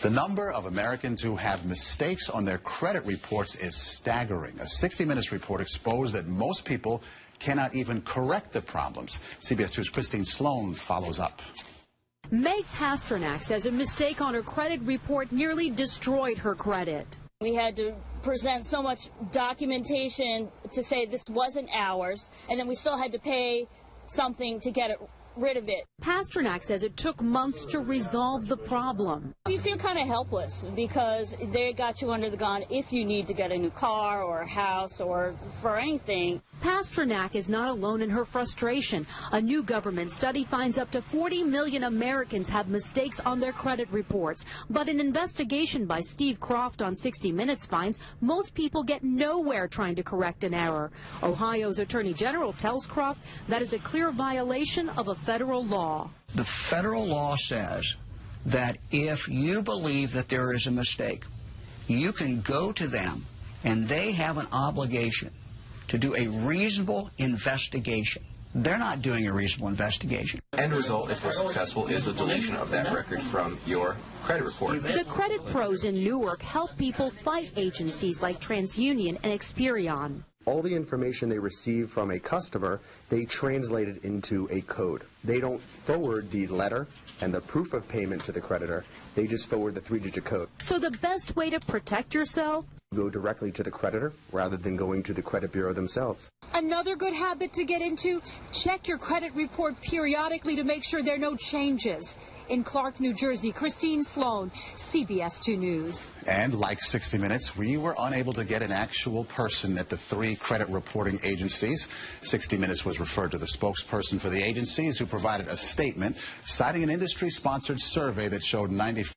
The number of Americans who have mistakes on their credit reports is staggering. A 60 Minutes report exposed that most people cannot even correct the problems. CBS 2's Christine Sloan follows up. Meg Pasternak says a mistake on her credit report nearly destroyed her credit. We had to present so much documentation to say this wasn't ours, and then we still had to pay something to get rid of it. Pasternak says it took months to resolve the problem. You feel kind of helpless because they got you under the gun if you need to get a new car or a house or for anything. Pasternak is not alone in her frustration. A new government study finds up to 40 million Americans have mistakes on their credit reports. But an investigation by Steve Croft on 60 Minutes finds most people get nowhere trying to correct an error. Ohio's Attorney General tells Croft that is a clear violation of a federal law. The federal law says that if you believe that there is a mistake, you can go to them and they have an obligation to do a reasonable investigation. They're not doing a reasonable investigation. End result, if we're successful, is a deletion of that record from your credit report. The credit pros in Newark help people fight agencies like TransUnion and Experian. All the information they receive from a customer, they translate it into a code. They don't forward the letter and the proof of payment to the creditor. They just forward the 3-digit code. So the best way to protect yourself? Go directly to the creditor rather than going to the credit bureau themselves. Another good habit to get into, check your credit report periodically to make sure there are no changes. In Clark, New Jersey, Christine Sloan, CBS 2 News. And like 60 Minutes, we were unable to get an actual person at the 3 credit reporting agencies. 60 Minutes was referred to the spokesperson for the agencies, who provided a statement citing an industry-sponsored survey that showed 95